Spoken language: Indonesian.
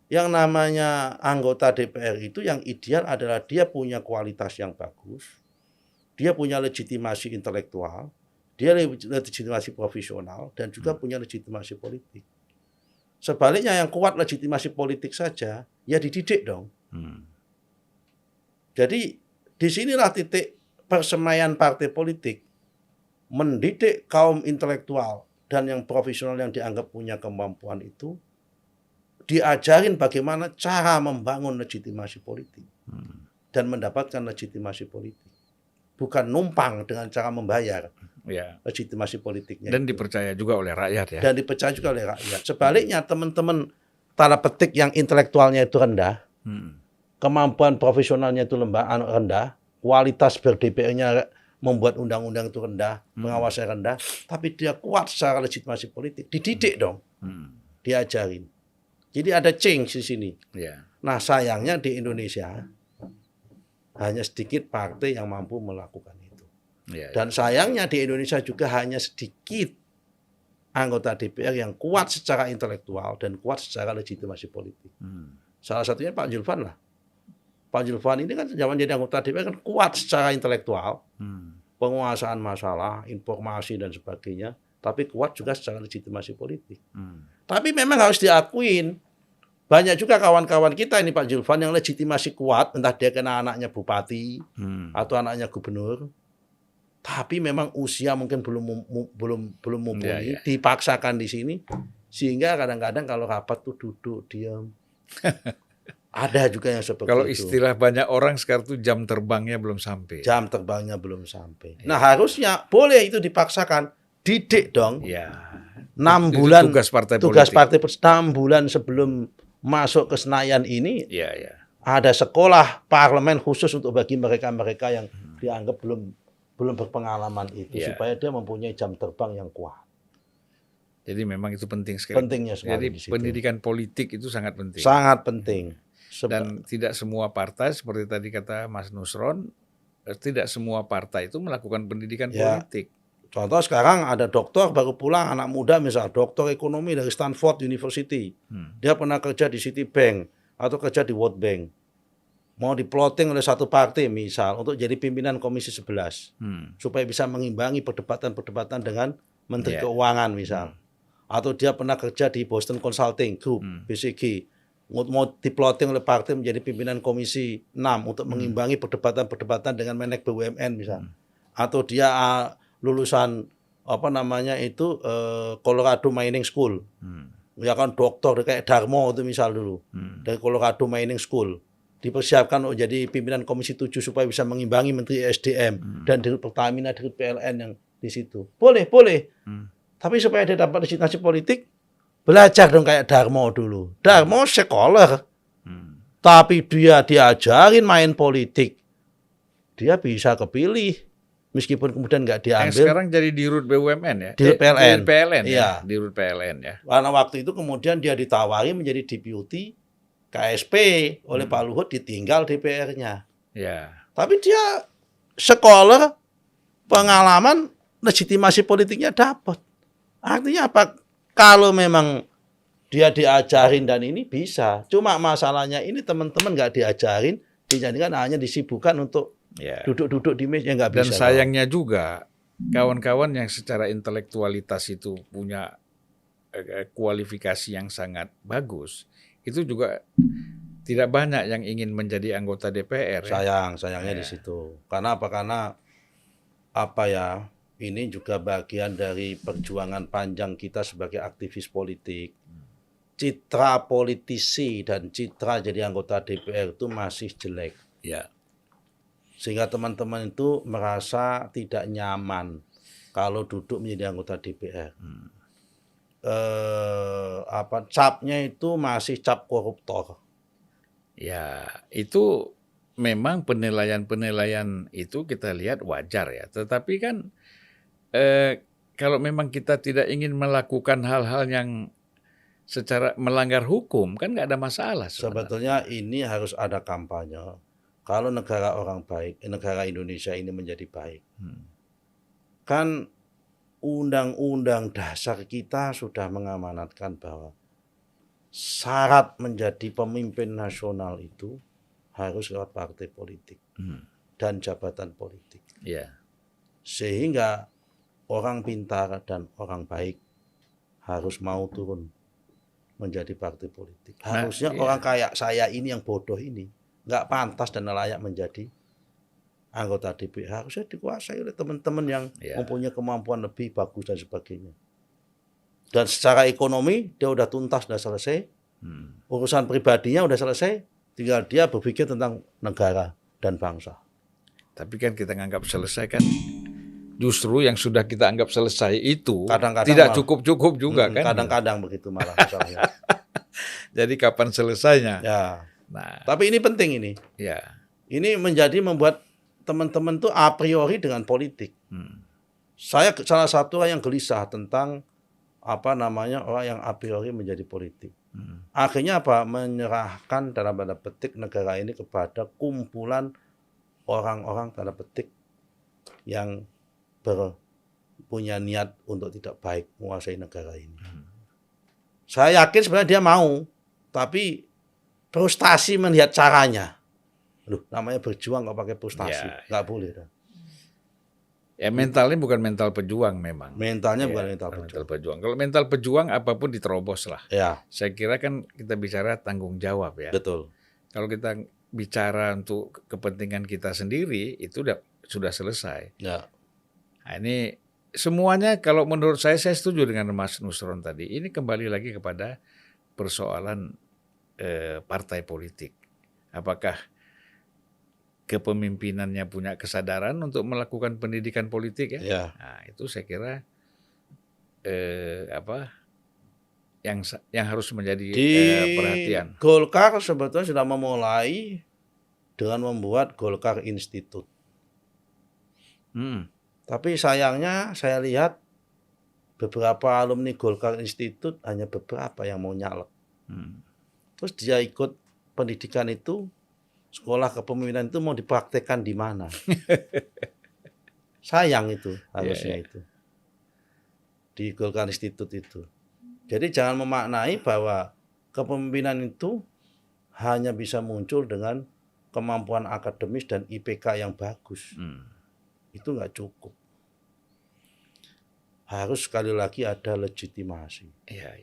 Yang namanya anggota DPR itu yang ideal adalah dia punya kualitas yang bagus, dia punya legitimasi intelektual, dia legitimasi profesional, dan juga punya legitimasi politik. Sebaliknya yang kuat legitimasi politik saja, ya dididik dong. Jadi disinilah titik persemaian partai politik. Mendidik kaum intelektual dan yang profesional yang dianggap punya kemampuan itu, diajarin bagaimana cara membangun legitimasi politik dan mendapatkan legitimasi politik. Bukan numpang dengan cara membayar legitimasi politiknya. Dan dipercaya juga oleh rakyat ya. Dan dipercaya juga oleh rakyat. Sebaliknya teman-teman tanda petik yang intelektualnya itu rendah, kemampuan profesionalnya itu rendah, kualitas ber-DPR-nya membuat undang-undang itu rendah, pengawasannya rendah, tapi dia kuat secara legitimasi politik, dididik dong, diajarin. Jadi ada change di sini. Nah sayangnya di Indonesia hanya sedikit partai yang mampu melakukan itu. Dan sayangnya di Indonesia juga hanya sedikit anggota DPR yang kuat secara intelektual dan kuat secara legitimasi politik. Salah satunya Pak Julvan lah. Pak Julvan ini kan zaman jadi anggota DPR kan kuat secara intelektual, penguasaan masalah, informasi dan sebagainya, tapi kuat juga secara legitimasi politik. Tapi memang harus diakuin, banyak juga kawan-kawan kita ini Pak Julvan yang legitimasi kuat, entah dia kena anaknya bupati atau anaknya gubernur, tapi memang usia mungkin belum mumpuni, dipaksakan di sini, sehingga kadang-kadang kalau rapat tuh duduk diam. Ada juga yang seperti kalau itu. Kalau istilah banyak orang sekarang tuh jam terbangnya belum sampai. Jam terbangnya belum sampai. Nah harusnya boleh itu dipaksakan, didik dong. 6 bulan tugas partai politik. 6 bulan sebelum masuk ke Senayan ini, ada sekolah parlemen khusus untuk bagi mereka-mereka yang dianggap belum berpengalaman itu, supaya dia mempunyai jam terbang yang kuat. Jadi memang itu penting sekali. Pentingnya sekali. Jadi pendidikan politik itu sangat penting. Sangat penting. Dan tidak semua partai seperti tadi kata Mas Nusron, tidak semua partai itu melakukan pendidikan politik. Contoh sekarang ada dokter baru pulang, anak muda misal dokter ekonomi dari Stanford University. Dia pernah kerja di Citibank atau kerja di World Bank. Mau diplotting oleh satu partai misal untuk jadi pimpinan Komisi 11. Supaya bisa mengimbangi perdebatan-perdebatan dengan Menteri Keuangan misal. Atau dia pernah kerja di Boston Consulting Group, BCG. Mau diplotting oleh partai menjadi pimpinan Komisi 6 untuk mengimbangi perdebatan-perdebatan dengan Menek BUMN misal. Atau dia lulusan Colorado Mining School. Ya kan dokter kayak Darmo itu misal dulu. Dari Colorado Mining School. Dipersiapkan untuk jadi pimpinan Komisi 7 supaya bisa mengimbangi Menteri SDM dan Dirut Pertamina, Dirut PLN yang di situ. Boleh. Tapi supaya dia dapat legitimasi politik, belajar dong kayak Darmo dulu. Darmo sekolah. Tapi dia diajarin main politik. Dia bisa kepilih. Meskipun kemudian nggak diambil. Yang sekarang jadi Dirut BUMN ya? Dirut PLN. Dirut PLN ya. Karena waktu itu kemudian dia ditawari menjadi deputi KSP oleh Pak Luhut, ditinggal DPR-nya. Tapi dia sekolah, pengalaman, legitimasi politiknya dapat. Artinya apa? Kalau memang dia diajarin dan ini bisa. Cuma masalahnya ini teman-teman nggak diajarin, dijadikan hanya disibukkan untuk duduk-duduk di meja, nggak bisa. Dan sayangnya juga kawan-kawan yang secara intelektualitas itu punya kualifikasi yang sangat bagus, itu juga tidak banyak yang ingin menjadi anggota DPR. Sayangnya di situ. Karena apa? Karena ini juga bagian dari perjuangan panjang kita sebagai aktivis politik. Citra politisi dan citra jadi anggota DPR itu masih jelek. Sehingga teman-teman itu merasa tidak nyaman kalau duduk menjadi anggota DPR. Capnya itu masih cap koruptor. Itu memang penilaian itu kita lihat wajar ya. Tetapi kan kalau memang kita tidak ingin melakukan hal-hal yang secara melanggar hukum, kan nggak ada masalah sebenarnya. Sebetulnya ini harus ada kampanye. Kalau negara orang baik, negara Indonesia ini menjadi baik. Kan Undang-Undang Dasar kita sudah mengamanatkan bahwa syarat menjadi pemimpin nasional itu harus lewat partai politik dan jabatan politik. Ya. Sehingga orang pintar dan orang baik harus mau turun menjadi partai politik. Harusnya orang kayak saya ini yang bodoh ini nggak pantas dan layak menjadi anggota DPR. Harusnya dikuasai oleh teman-teman yang mempunyai kemampuan lebih bagus dan sebagainya. Dan secara ekonomi dia udah tuntas, udah selesai. Urusan pribadinya udah selesai. Tinggal dia berpikir tentang negara dan bangsa. Tapi kan kita nganggap selesai kan, justru yang sudah kita anggap selesai itu Kadang-kadang tidak malah, cukup-cukup juga kan. Kadang-kadang begitu malah misalnya. Jadi kapan selesainya? Ya. Nah, tapi ini penting ini. Ya. Ini membuat teman-teman tuh a priori dengan politik. Saya salah satu yang gelisah tentang orang yang a priori menjadi politik. Akhirnya menyerahkan dalam tanda petik negara ini kepada kumpulan orang-orang tanda petik yang punya niat untuk tidak baik menguasai negara ini. Saya yakin sebenarnya dia mau, tapi frustasi melihat caranya. Namanya berjuang nggak pakai frustasi, nggak boleh. Ya mentalnya bukan mental pejuang memang. Mentalnya bukan mental pejuang. Kalau mental pejuang apapun diterobos lah. Ya. Saya kira kan kita bicara tanggung jawab ya. Betul. Kalau kita bicara untuk kepentingan kita sendiri itu sudah selesai. Ya. Nah, ini semuanya kalau menurut saya setuju dengan Mas Nusron tadi. Ini kembali lagi kepada persoalan partai politik. Apakah kepemimpinannya punya kesadaran untuk melakukan pendidikan politik ya? Nah, itu saya kira yang harus menjadi perhatian. Golkar sebetulnya sudah memulai dengan membuat Golkar Institute. Tapi sayangnya saya lihat beberapa alumni Golkar Institute hanya beberapa yang mau nyalek. Terus dia ikut pendidikan itu. Sekolah kepemimpinan itu mau dipraktekkan di mana? Sayang itu harusnya itu di Golkar Institute itu. Jadi jangan memaknai bahwa kepemimpinan itu hanya bisa muncul dengan kemampuan akademis dan IPK yang bagus. Itu nggak cukup. Harus sekali lagi ada legitimasi. Iya.